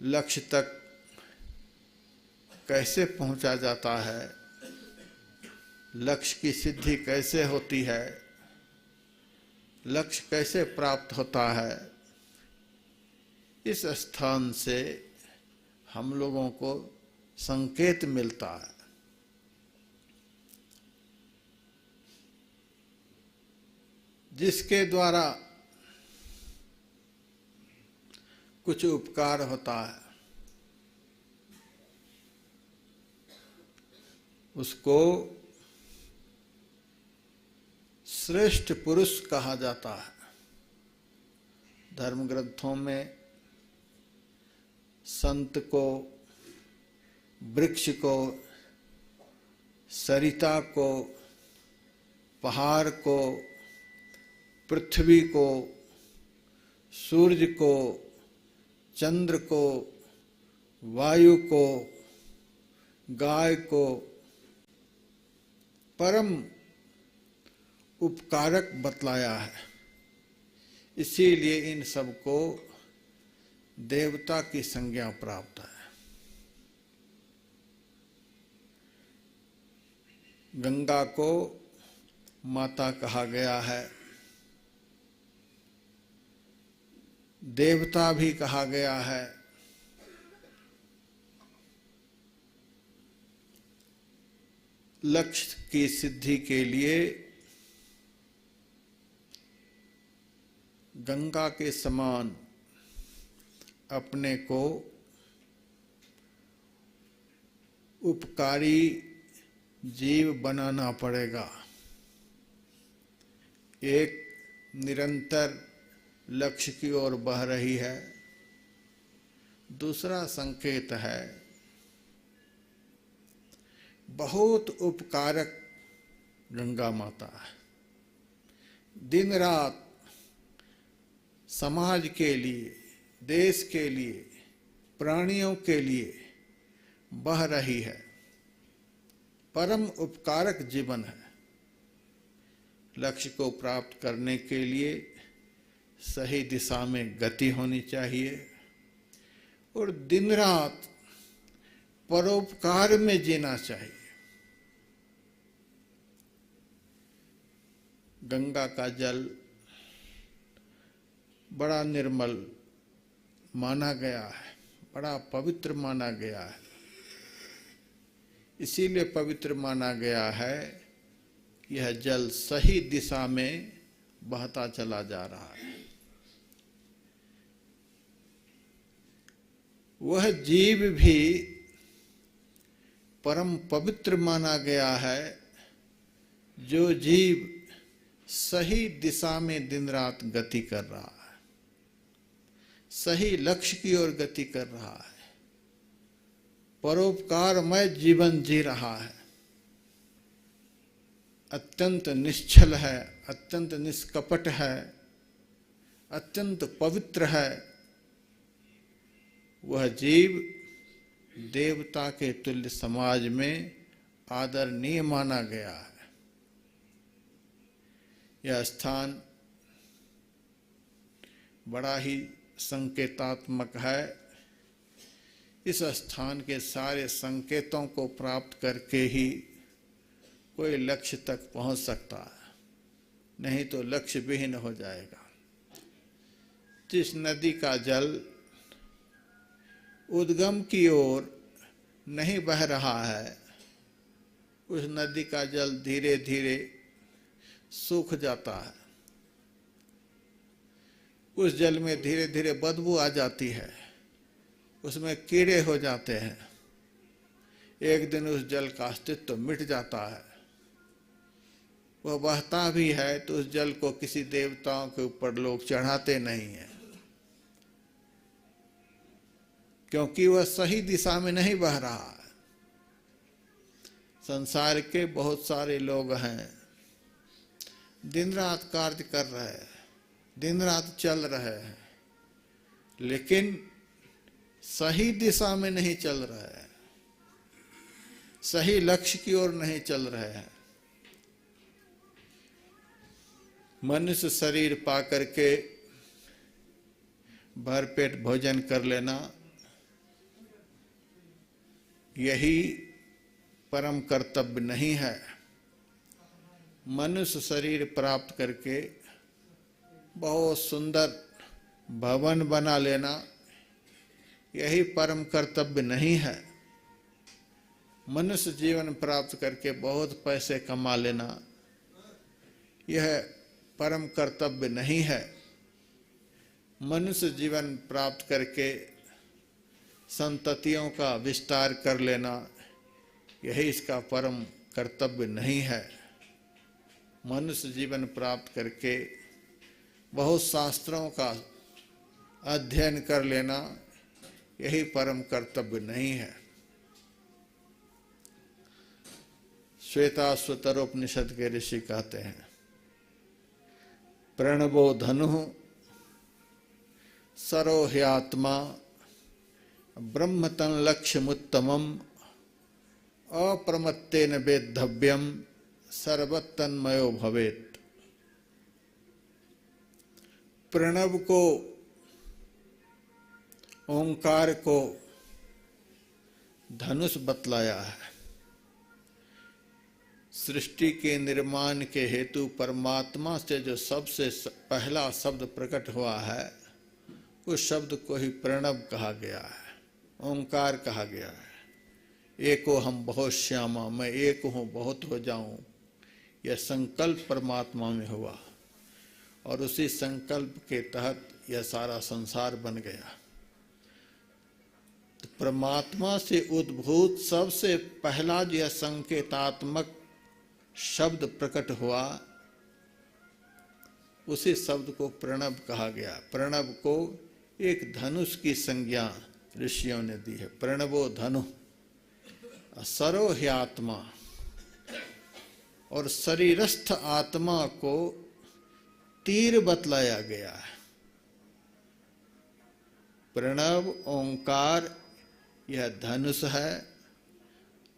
लक्ष्य तक कैसे पहुंचा जाता है, लक्ष्य की सिद्धि कैसे होती है, लक्ष्य कैसे प्राप्त होता है, इस स्थान से हम लोगों को संकेत मिलता है। जिसके द्वारा कुछ उपकार होता है उसको श्रेष्ठ पुरुष कहा जाता है। धर्म ग्रंथों में संत को, वृक्ष को, सरिता को, पहाड़ को, पृथ्वी को, सूर्य को, चंद्र को, वायु को, गाय को परम उपकारक बतलाया है। इसीलिए इन सबको देवता की संज्ञा प्राप्त है। गंगा को माता कहा गया है, देवता भी कहा गया है। लक्ष्य की सिद्धि के लिए गंगा के समान अपने को उपकारी जीव बनाना पड़ेगा। एक निरंतर लक्ष्य की ओर बह रही है, दूसरा संकेत है बहुत उपकारक गंगा माता है। दिन रात समाज के लिए, देश के लिए, प्राणियों के लिए बह रही है। परम उपकारक जीवन है। लक्ष्य को प्राप्त करने के लिए सही दिशा में गति होनी चाहिए और दिन रात परोपकार में जीना चाहिए। गंगा का जल बड़ा निर्मल माना गया है, बड़ा पवित्र माना गया है। इसीलिए पवित्र माना गया है कि यह जल सही दिशा में बहता चला जा रहा है। वह जीव भी परम पवित्र माना गया है जो जीव सही दिशा में दिन रात गति कर रहा है, सही लक्ष्य की ओर गति कर रहा है, परोपकारमय जीवन जी रहा है, अत्यंत निश्चल है, अत्यंत निष्कपट है, अत्यंत पवित्र है। वह जीव देवता के तुल्य समाज में आदरणीय माना गया है। यह स्थान बड़ा ही संकेतात्मक है। इस स्थान के सारे संकेतों को प्राप्त करके ही कोई लक्ष्य तक पहुंच सकता है, नहीं तो लक्ष्य विहीन हो जाएगा। जिस नदी का जल उद्गम की ओर नहीं बह रहा है, उस नदी का जल धीरे धीरे सूख जाता है। उस जल में धीरे धीरे बदबू आ जाती है, उसमें कीड़े हो जाते हैं। एक दिन उस जल का अस्तित्व मिट जाता है। वह बहता भी है तो उस जल को किसी देवताओं के ऊपर लोग चढ़ाते नहीं हैं, क्योंकि वह सही दिशा में नहीं बह रहा है। संसार के बहुत सारे लोग हैं, दिन रात कार्य कर रहे हैं, दिन रात चल रहे हैं, लेकिन सही दिशा में नहीं चल रहे हैं, सही लक्ष्य की ओर नहीं चल रहे हैं। मनुष्य शरीर पा करके भरपेट भोजन कर लेना यही परम कर्तव्य नहीं है। मनुष्य शरीर प्राप्त करके बहुत सुंदर भवन बना लेना यही परम कर्तव्य नहीं है। मनुष्य जीवन प्राप्त करके बहुत पैसे कमा लेना यह परम कर्तव्य नहीं है। मनुष्य जीवन प्राप्त करके संततियों का विस्तार कर लेना यही इसका परम कर्तव्य नहीं है। मनुष्य जीवन प्राप्त करके बहुत शास्त्रों का अध्ययन कर लेना यही परम कर्तव्य नहीं है। श्वेताश्वतरोपनिषद के ऋषि कहते हैं, प्रणवो धनु सरो ह्यात्मा ब्रह्मतन लक्ष्यमुत्तमम् अप्रमत्तेन वेद्धव्यम सर्वतन्मयो भवेत्। प्रणव को, ओंकार को धनुष बतलाया है। सृष्टि के निर्माण के हेतु परमात्मा से जो सबसे पहला शब्द प्रकट हुआ है उस शब्द को ही प्रणव कहा गया है, ओंकार कहा गया है। एको हम बहुत श्यामा, मैं एक हूँ बहुत हो जाऊं, यह संकल्प परमात्मा में हुआ और उसी संकल्प के तहत यह सारा संसार बन गया। तो परमात्मा से उद्भूत सबसे पहला जो यह संकेतात्मक शब्द प्रकट हुआ उसी शब्द को प्रणव कहा गया। प्रणव को एक धनुष की संज्ञा ऋषियों ने दी है। प्रणवो धनु सरो ह्यात्मा, और शरीरस्थ आत्मा को तीर बतलाया गया है। प्रणव ओंकार यह धनुष है,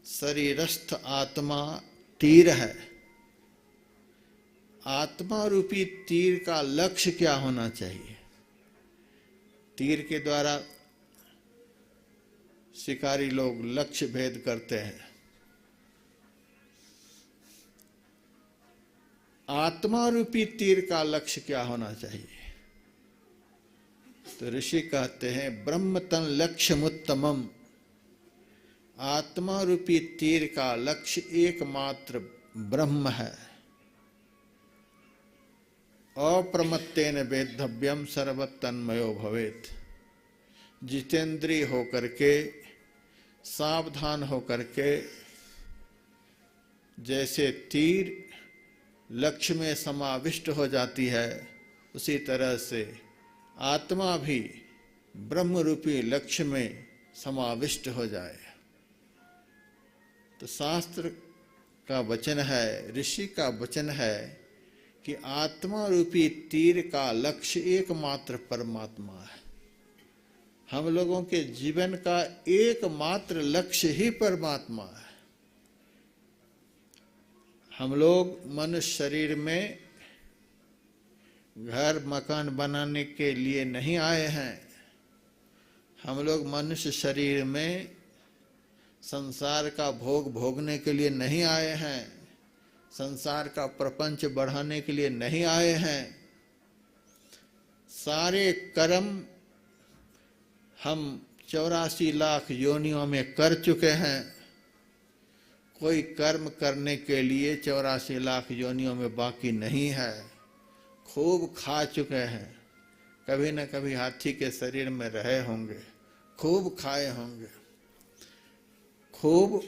शरीरस्थ आत्मा तीर है। आत्मा रूपी तीर का लक्ष्य क्या होना चाहिए? तीर के द्वारा शिकारी लोग लक्ष्य भेद करते हैं। आत्मा रूपी तीर का लक्ष्य क्या होना चाहिए? तो ऋषि कहते हैं ब्रह्मतन लक्ष्यमुत्तमम्। आत्मा रूपी तीर का लक्ष्य एकमात्र ब्रह्म है। अप्रमत्तेन वेद्धव्यम सर्वतन्मयो भवेत्। जितेंद्रिय होकर के, सावधान होकर के, जैसे तीर लक्ष्य में समाविष्ट हो जाती है उसी तरह से आत्मा भी ब्रह्म रूपी लक्ष्य में समाविष्ट हो जाए। तो शास्त्र का वचन है, ऋषि का वचन है कि आत्मा रूपी तीर का लक्ष्य एकमात्र परमात्मा है। हम लोगों के जीवन का एकमात्र लक्ष्य ही परमात्मा है। हम लोग मनुष्य शरीर में घर मकान बनाने के लिए नहीं आए हैं। हम लोग मनुष्य शरीर में संसार का भोग भोगने के लिए नहीं आए हैं। संसार का प्रपंच बढ़ाने के लिए नहीं आए हैं। सारे कर्म हम 84 लाख योनियों में कर चुके हैं। कोई कर्म करने के लिए 84 लाख योनियों में बाकी नहीं है। खूब खा चुके हैं, कभी न कभी हाथी के शरीर में रहे होंगे, खूब खाए होंगे, खूब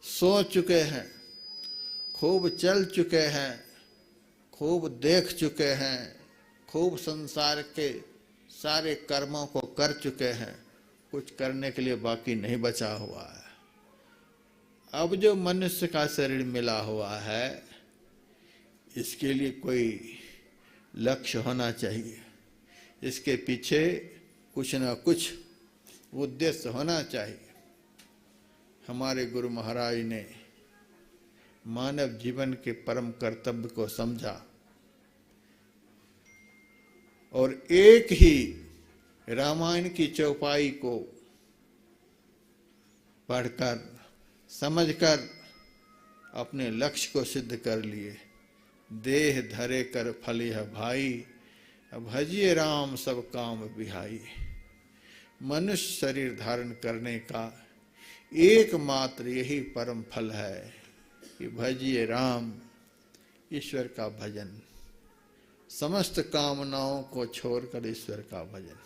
सो चुके हैं, खूब चल चुके हैं, खूब देख चुके हैं, खूब संसार के सारे कर्मों को कर चुके हैं। कुछ करने के लिए बाकी नहीं बचा हुआ है। अब जो मनुष्य का शरीर मिला हुआ है इसके लिए कोई लक्ष्य होना चाहिए। इसके पीछे कुछ न कुछ उद्देश्य होना चाहिए। हमारे गुरु महाराज ने मानव जीवन के परम कर्तव्य को समझा और एक ही रामायण की चौपाई को पढ़कर समझकर अपने लक्ष्य को सिद्ध कर लिए। देह धरे कर फल यह भाई, भजिए राम सब काम बिहाई। मनुष्य शरीर धारण करने का एकमात्र यही परम फल है कि भजिए राम, ईश्वर का भजन। समस्त कामनाओं को छोड़कर ईश्वर का भजन।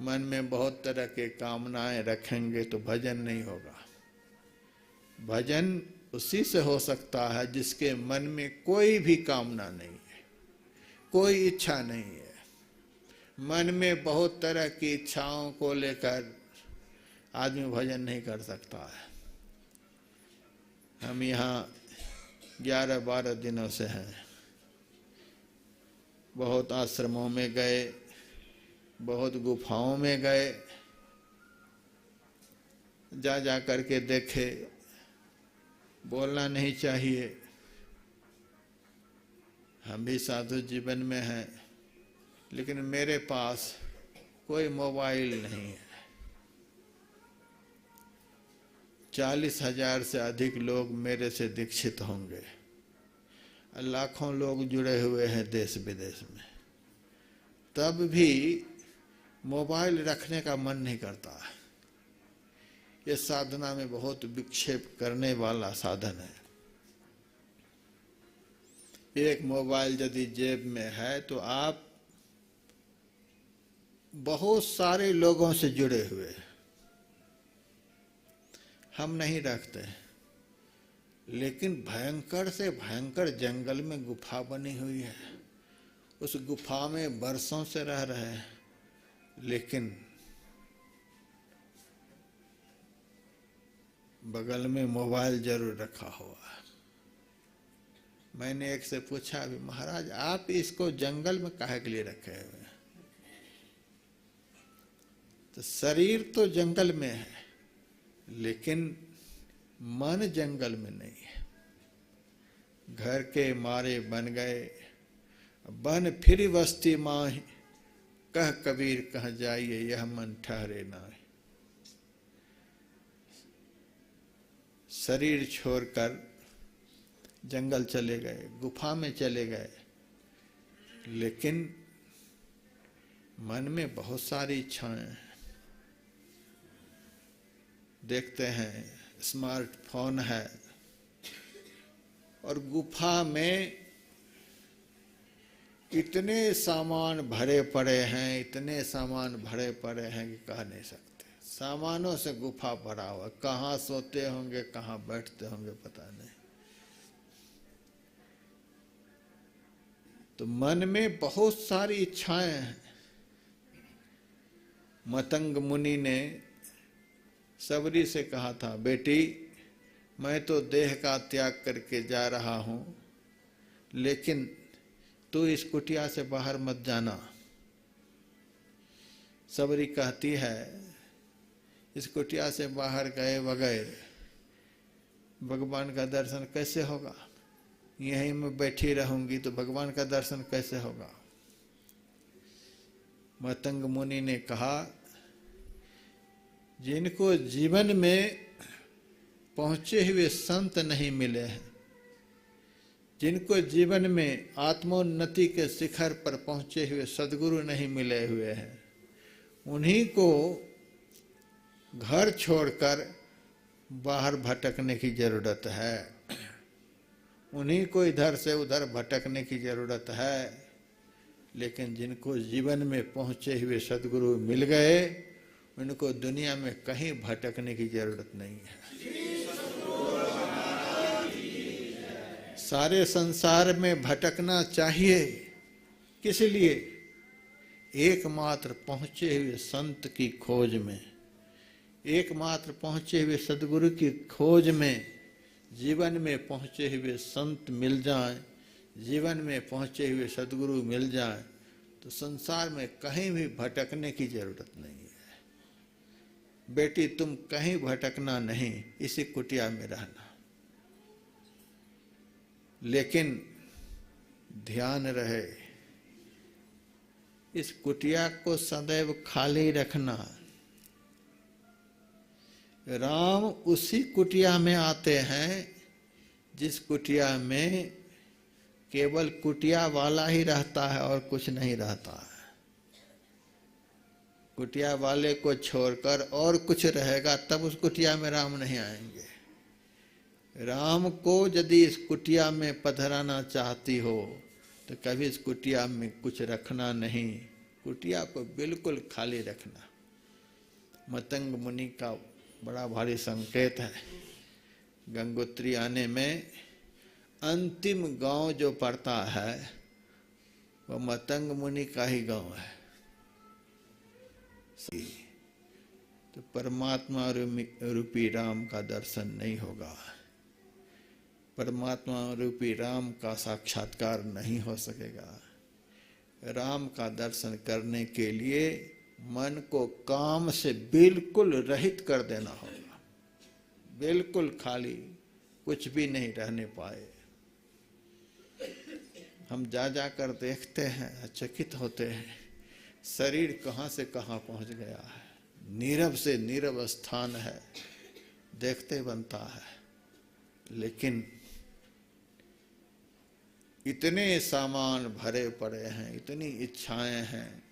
मन में बहुत तरह के कामनाएं रखेंगे तो भजन नहीं होगा। भजन उसी से हो सकता है जिसके मन में कोई भी कामना नहीं है, कोई इच्छा नहीं है। मन में बहुत तरह की इच्छाओं को लेकर आदमी भजन नहीं कर सकता है। हम यहाँ 11-12 दिनों से हैं। बहुत आश्रमों में गए, बहुत गुफाओं में गए, जा करके देखे। बोलना नहीं चाहिए, हम भी साधु जीवन में हैं, लेकिन मेरे पास कोई मोबाइल नहीं है। 40,000 से अधिक लोग मेरे से दीक्षित होंगे। लाखों लोग जुड़े हुए हैं देश विदेश में, तब भी मोबाइल रखने का मन नहीं करता है। ये साधना में बहुत विक्षेप करने वाला साधन है। एक मोबाइल यदि जेब में है तो आप बहुत सारे लोगों से जुड़े हुए हैं। हम नहीं रखते, लेकिन भयंकर से भयंकर जंगल में गुफा बनी हुई है। उस गुफा में बरसों से रह रहे हैं, लेकिन बगल में मोबाइल जरूर रखा हुआ है। मैंने एक से पूछा, अभी महाराज आप इसको जंगल में काहे के लिए रखे हुए हैं? तो शरीर तो जंगल में है, लेकिन मन जंगल में नहीं है। घर के मारे बन गए, बन फिर बस्ती माही, कह कबीर कह जाइए यह मन ठहरे नाहि। शरीर छोड़कर जंगल चले गए, गुफा में चले गए, लेकिन मन में बहुत सारी इच्छाएं हैं। देखते हैं स्मार्टफोन है और गुफा में इतने सामान भरे पड़े हैं, इतने सामान भरे पड़े हैं कि कह नहीं सकते। सामानों से गुफा भरा हुआ, कहाँ सोते होंगे कहाँ बैठते होंगे पता नहीं। तो मन में बहुत सारी इच्छाएं हैं। मतंग मुनि ने सबरी से कहा था, बेटी मैं तो देह का त्याग करके जा रहा हूं, लेकिन तू इस कुटिया से बाहर मत जाना। सबरी कहती है, इस कुटिया से बाहर गए बगैर भगवान का दर्शन कैसे होगा? यहीं मैं बैठी रहूंगी तो भगवान का दर्शन कैसे होगा? मतंग मुनि ने कहा, जिनको जीवन में पहुंचे हुए संत नहीं मिले हैं, जिनको जीवन में आत्मोन्नति के शिखर पर पहुंचे हुए सद्गुरु नहीं मिले हुए हैं, उन्हीं को घर छोड़कर बाहर भटकने की जरूरत है। उन्हीं को इधर से उधर भटकने की जरूरत है। लेकिन जिनको जीवन में पहुंचे हुए सद्गुरु मिल गए, उनको दुनिया में कहीं भटकने की जरूरत नहीं है। सारे संसार में भटकना चाहिए, किस लिए? एकमात्र पहुंचे हुए संत की खोज में, एकमात्र पहुंचे हुए सद्गुरु की खोज में। जीवन में पहुंचे हुए संत मिल जाएं, जीवन में पहुंचे हुए सद्गुरु मिल जाएं, तो संसार में कहीं भी भटकने की जरूरत नहीं है। बेटी तुम कहीं भटकना नहीं, इसी कुटिया में रहना। लेकिन ध्यान रहे, इस कुटिया को सदैव खाली रखना। राम उसी कुटिया में आते हैं जिस कुटिया में केवल कुटिया वाला ही रहता है और कुछ नहीं रहता है। कुटिया वाले को छोड़कर और कुछ रहेगा तब उस कुटिया में राम नहीं आएंगे। राम को यदि इस कुटिया में पधराना चाहती हो तो कभी इस कुटिया में कुछ रखना नहीं, कुटिया को बिल्कुल खाली रखना। मतंग मुनि का बड़ा भारी संकेत है। गंगोत्री आने में अंतिम गांव जो पड़ता है वो मतंग मुनि का ही गांव है। तो परमात्मा रूपी राम का दर्शन नहीं होगा, परमात्मा रूपी राम का साक्षात्कार नहीं हो सकेगा। राम का दर्शन करने के लिए मन को काम से बिल्कुल रहित कर देना होगा, बिल्कुल खाली, कुछ भी नहीं रहने पाए। हम जा कर देखते हैं, चकित होते हैं, शरीर कहाँ से कहाँ पहुँच गया है, नीरव से नीरव स्थान है, देखते बनता है। लेकिन इतने सामान भरे पड़े हैं, इतनी इच्छाएं हैं,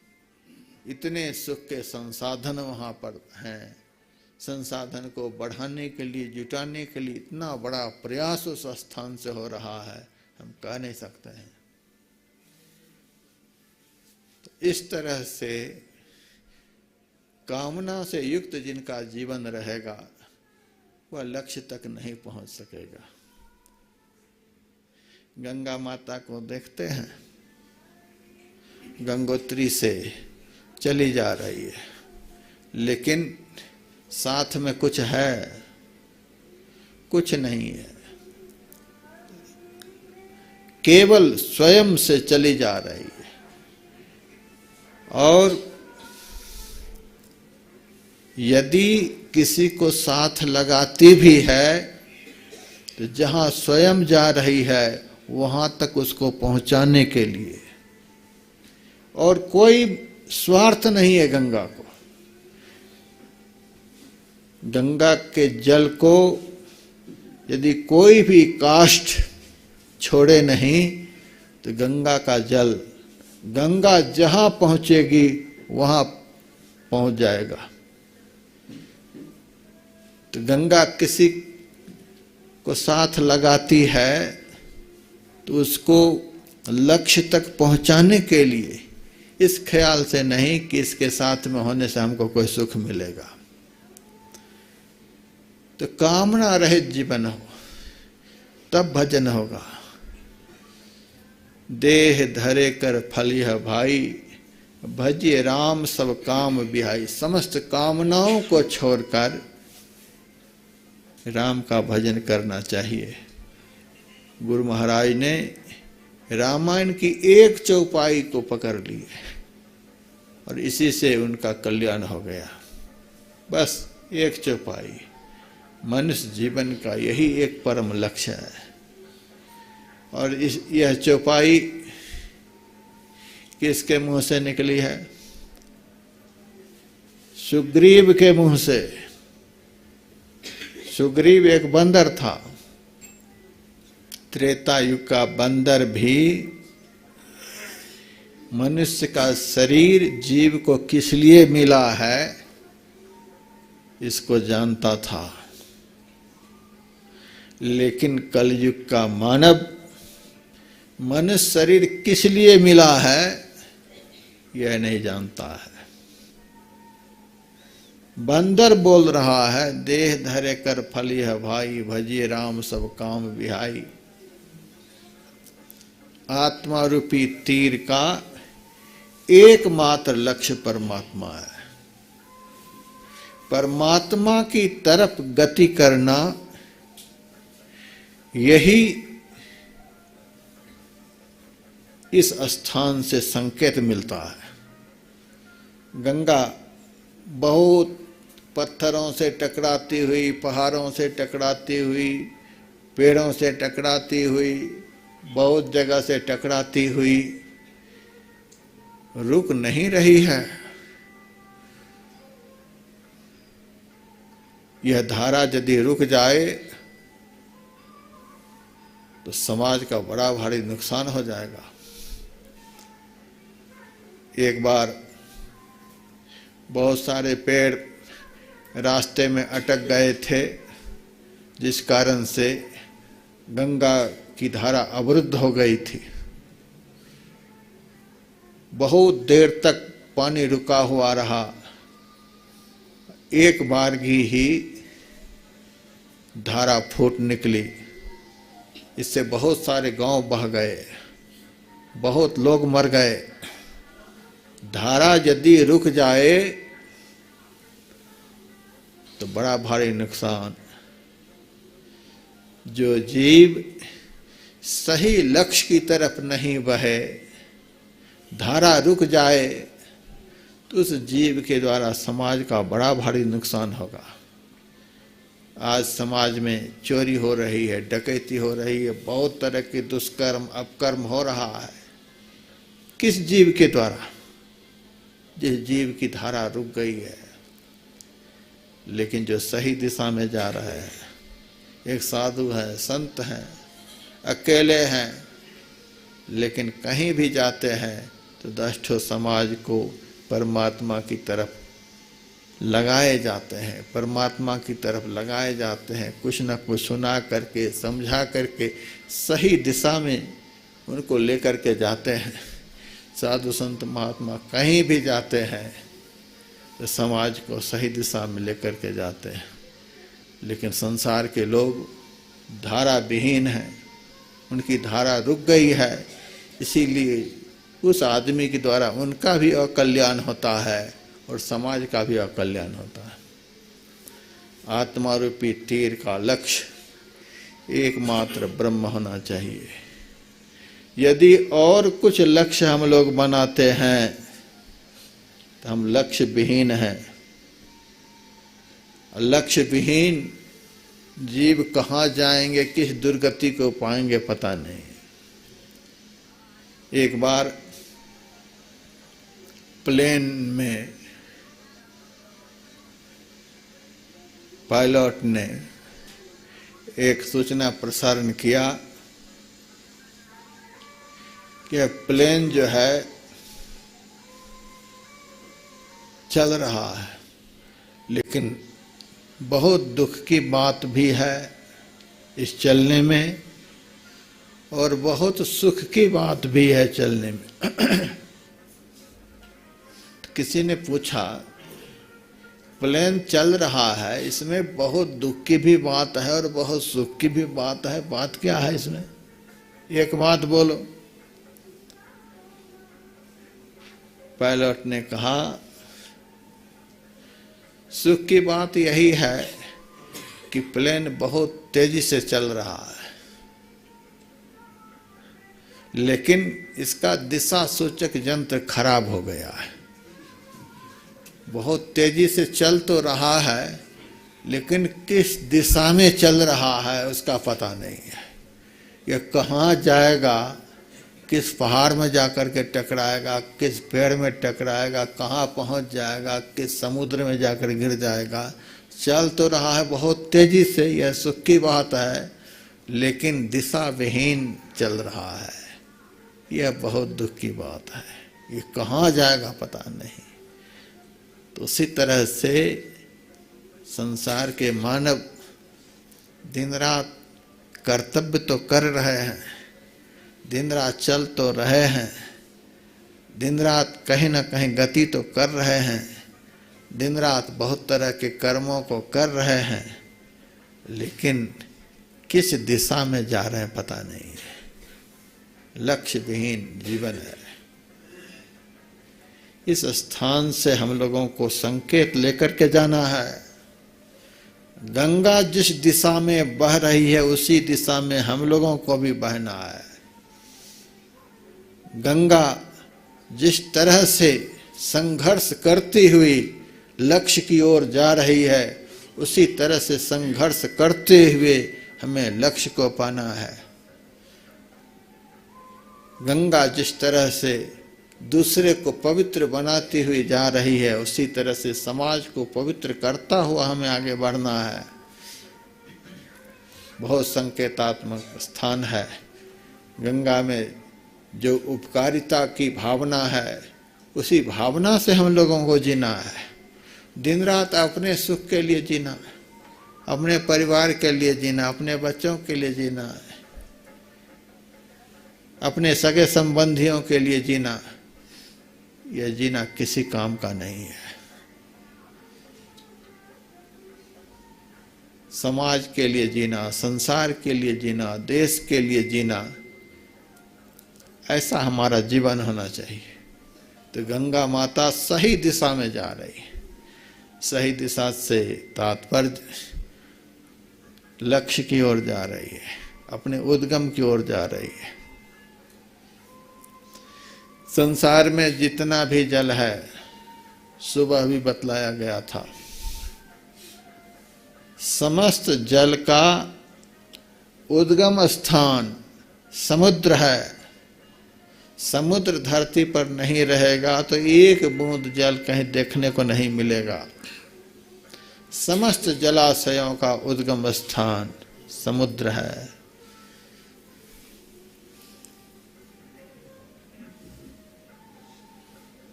इतने सुख के संसाधन वहाँ पर हैं, संसाधन को बढ़ाने के लिए, जुटाने के लिए इतना बड़ा प्रयास उस स्थान से हो रहा है, हम कह नहीं सकते हैं। तो इस तरह से कामना से युक्त जिनका जीवन रहेगा वह लक्ष्य तक नहीं पहुंच सकेगा। गंगा माता को देखते हैं, गंगोत्री से चली जा रही है, लेकिन साथ में कुछ है? कुछ नहीं है, केवल स्वयं से चली जा रही है। और यदि किसी को साथ लगाती भी है तो जहां स्वयं जा रही है वहां तक उसको पहुंचाने के लिए, और कोई स्वार्थ नहीं है गंगा को। गंगा के जल को यदि कोई भी काष्ठ छोड़े नहीं तो गंगा का जल, गंगा जहां पहुंचेगी वहां पहुंच जाएगा। तो गंगा किसी को साथ लगाती है तो उसको लक्ष्य तक पहुंचाने के लिए, इस ख्याल से नहीं कि इसके साथ में होने से हमको कोई सुख मिलेगा। तो कामना रहित जीवन हो तब भजन होगा। देह धरे कर फलिह भाई, भजिए राम सब काम बिहाई। समस्त कामनाओं को छोड़कर राम का भजन करना चाहिए। गुरु महाराज ने रामायण की एक चौपाई को पकड़ ली और इसी से उनका कल्याण हो गया। बस एक चौपाई, मनुष्य जीवन का यही एक परम लक्ष्य है। और यह चौपाई किसके मुंह से निकली है? सुग्रीव के मुंह से। सुग्रीव एक बंदर था। त्रेता युग का बंदर भी मनुष्य का शरीर जीव को किस लिए मिला है इसको जानता था, लेकिन कलयुग का मानव मनुष्य शरीर किस लिए मिला है यह नहीं जानता है। बंदर बोल रहा है, देह धरे कर फलिह भाई, भजिए राम सब काम बिहाई। आत्मा रूपी तीर का एकमात्र लक्ष्य परमात्मा है। परमात्मा की तरफ गति करना, यही इस स्थान से संकेत मिलता है। गंगा बहुत पत्थरों से टकराती हुई, पहाड़ों से टकराती हुई, पेड़ों से टकराती हुई, बहुत जगह से टकराती हुई रुक नहीं रही है। यह धारा यदि रुक जाए तो समाज का बड़ा भारी नुकसान हो जाएगा। एक बार बहुत सारे पेड़ रास्ते में अटक गए थे, जिस कारण से गंगा की धारा अवरुद्ध हो गई थी। बहुत देर तक पानी रुका हुआ रहा। एक बार ही धारा फूट निकली। इससे बहुत सारे गांव बह गए, बहुत लोग मर गए। धारा यदि रुक जाए तो बड़ा भारी नुकसान। जो जीव सही लक्ष्य की तरफ नहीं बहे, धारा रुक जाए तो उस जीव के द्वारा समाज का बड़ा भारी नुकसान होगा। आज समाज में चोरी हो रही है, डकैती हो रही है, बहुत तरह के दुष्कर्म अपकर्म हो रहा है। किस जीव के द्वारा? जिस जीव की धारा रुक गई है। लेकिन जो सही दिशा में जा रहा है, एक साधु है, संत हैं, अकेले हैं, लेकिन कहीं भी जाते हैं तो 10 ठो समाज को परमात्मा की तरफ लगाए जाते हैं, परमात्मा की तरफ लगाए जाते हैं। कुछ न कुछ सुना करके, समझा करके सही दिशा में उनको लेकर के जाते हैं। साधु संत महात्मा कहीं भी जाते हैं तो समाज को सही दिशा में लेकर के जाते हैं। लेकिन संसार के लोग धारा विहीन हैं, उनकी धारा रुक गई है। इसीलिए उस आदमी के द्वारा उनका भी अकल्याण होता है और समाज का भी अकल्याण होता है। आत्मा रूपी तीर का लक्ष्य एकमात्र ब्रह्म होना चाहिए। यदि और कुछ लक्ष्य हम लोग बनाते हैं तो हम लक्ष्य विहीन हैं। लक्ष्य विहीन जीव कहाँ जाएंगे, किस दुर्गति को पाएंगे, पता नहीं। एक बार प्लेन में पायलट ने एक सूचना प्रसारण किया कि प्लेन जो है चल रहा है, लेकिन बहुत दुख की बात भी है इस चलने में और बहुत सुख की बात भी है चलने में। किसी ने पूछा, प्लेन चल रहा है, इसमें बहुत दुख की भी बात है और बहुत सुख की भी बात है, बात क्या है इसमें? एक बात बोलो। पायलट ने कहा, सुख की बात यही है कि प्लेन बहुत तेजी से चल रहा है, लेकिन इसका दिशा सूचक यंत्र खराब हो गया है। बहुत तेजी से चल तो रहा है, लेकिन किस दिशा में चल रहा है उसका पता नहीं है। यह कहाँ जाएगा, किस पहाड़ में जाकर के टकराएगा, किस पेड़ में टकराएगा, कहाँ पहुँच जाएगा, किस समुद्र में जाकर गिर जाएगा। चल तो रहा है बहुत तेजी से, यह सुख की बात है, लेकिन दिशा विहीन चल रहा है, यह बहुत दुख की बात है। ये कहाँ जाएगा पता नहीं। तो उसी तरह से संसार के मानव दिन रात कर्तव्य तो कर रहे हैं, दिन रात चल तो रहे हैं, दिन रात कहीं ना कहीं गति तो कर रहे हैं, दिन रात बहुत तरह के कर्मों को कर रहे हैं, लेकिन किस दिशा में जा रहे हैं पता नहीं है। लक्ष्य विहीन जीवन है। इस स्थान से हम लोगों को संकेत लेकर के जाना है। गंगा जिस दिशा में बह रही है उसी दिशा में हम लोगों को भी बहना है। गंगा जिस तरह से संघर्ष करती हुई लक्ष्य की ओर जा रही है, उसी तरह से संघर्ष करते हुए हमें लक्ष्य को पाना है। गंगा जिस तरह से दूसरे को पवित्र बनाती हुई जा रही है, उसी तरह से समाज को पवित्र करता हुआ हमें आगे बढ़ना है। बहुत संकेतात्मक स्थान है। गंगा में जो उपकारिता की भावना है, उसी भावना से हम लोगों को जीना है। दिन रात अपने सुख के लिए जीना, अपने परिवार के लिए जीना, अपने बच्चों के लिए जीना है, अपने सगे संबंधियों के लिए जीना। यह जीना किसी काम का नहीं है। समाज के लिए जीना, संसार के लिए जीना, देश के लिए जीना, ऐसा हमारा जीवन होना चाहिए। तो गंगा माता सही दिशा में जा रही है। सही दिशा से तात्पर्य लक्ष्य की ओर जा रही है, अपने उद्गम की ओर जा रही है। संसार में जितना भी जल है, सुबह भी बतलाया गया था, समस्त जल का उद्गम स्थान समुद्र है। समुद्र धरती पर नहीं रहेगा तो एक बूंद जल कहीं देखने को नहीं मिलेगा। समस्त जलाशयों का उद्गम स्थान समुद्र है।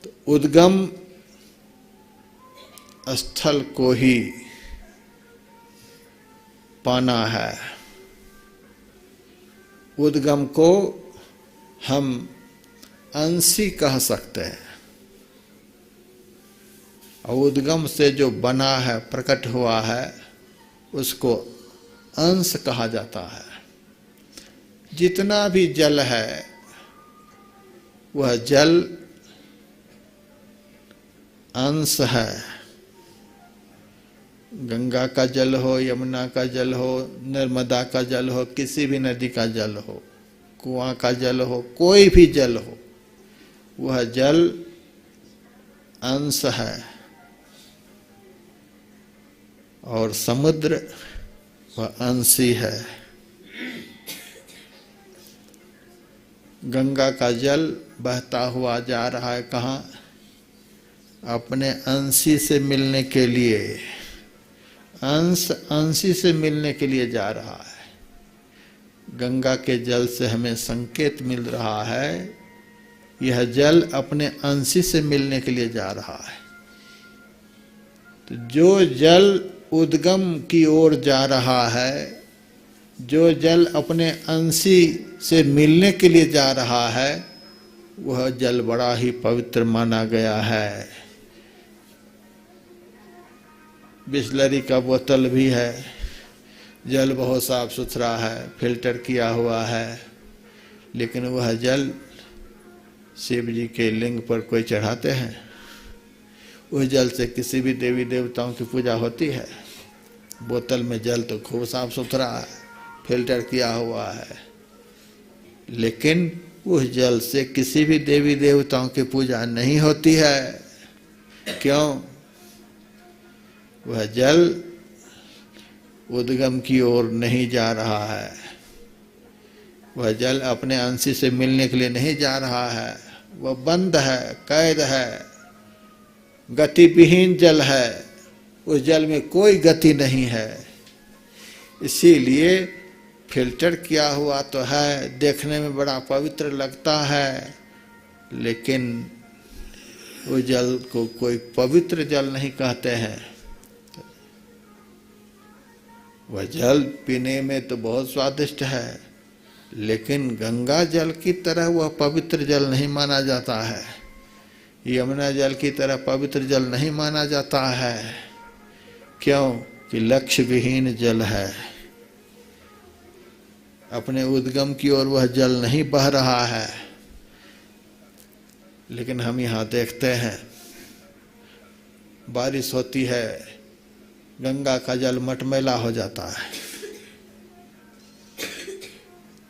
तो उद्गम स्थल को ही पाना है। उद्गम को हम अंशी कह सकते हैं, और उद्गम से जो बना है, प्रकट हुआ है, उसको अंश कहा जाता है। जितना भी जल है, वह जल अंश है। गंगा का जल हो, यमुना का जल हो, नर्मदा का जल हो, किसी भी नदी का जल हो, कुआं का जल हो, कोई भी जल हो, वह जल अंश है। और समुद्र वह अंशी है। गंगा का जल बहता हुआ जा रहा है कहाँ? अपने अंशी से मिलने के लिए, अंश अंशी से मिलने के लिए जा रहा है। गंगा के जल से हमें संकेत मिल रहा है, यह जल अपने अंशी से मिलने के लिए जा रहा है। तो जो जल उद्गम की ओर जा रहा है, जो जल अपने अंशी से मिलने के लिए जा रहा है, वह जल बड़ा ही पवित्र माना गया है। बिस्लरी का बोतल भी है, जल बहुत साफ सुथरा है, फिल्टर किया हुआ है, लेकिन वह जल शिव जी के लिंग पर कोई चढ़ाते हैं, उस जल से किसी भी देवी देवताओं की पूजा होती है? बोतल में जल तो खूब साफ सुथरा है, फिल्टर किया हुआ है, लेकिन उस जल से किसी भी देवी देवताओं की पूजा नहीं होती है। क्यों? वह जल उद्गम की ओर नहीं जा रहा है। वह जल अपने अंशी से मिलने के लिए नहीं जा रहा है। वह बंद है, कैद है, गतिविहीन जल है। उस जल में कोई गति नहीं है। इसीलिए फिल्टर किया हुआ तो है, देखने में बड़ा पवित्र लगता है, लेकिन उस जल को कोई पवित्र जल नहीं कहते हैं। वह जल पीने में तो बहुत स्वादिष्ट है, लेकिन गंगा जल की तरह वह पवित्र जल नहीं माना जाता है। यमुना जल की तरह पवित्र जल नहीं माना जाता है। क्यों? कि लक्ष्य विहीन जल है। अपने उद्गम की ओर वह जल नहीं बह रहा है। लेकिन हम यहाँ देखते हैं, बारिश होती है, गंगा का जल मटमैला हो जाता है,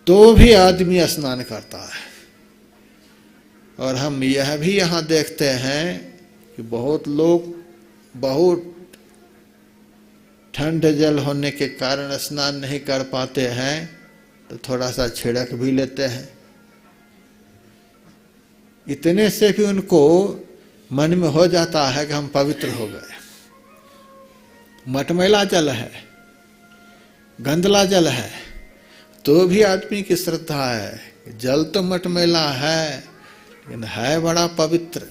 तो भी आदमी स्नान करता है। और हम यह भी यहाँ देखते हैं कि बहुत लोग बहुत ठंड जल होने के कारण स्नान नहीं कर पाते हैं, तो थोड़ा सा छिड़क भी लेते हैं। इतने से भी उनको मन में हो जाता है कि हम पवित्र हो गए। मटमैला जल है, गंदला जल है, तो भी आदमी की श्रद्धा है। जल तो मटमैला है लेकिन है बड़ा पवित्र।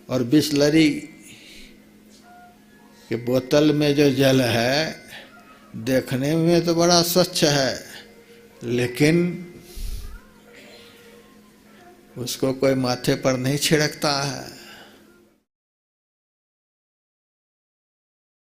और बिसलरी के बोतल में जो जल है देखने में तो बड़ा स्वच्छ है, लेकिन उसको कोई माथे पर नहीं छिड़कता है।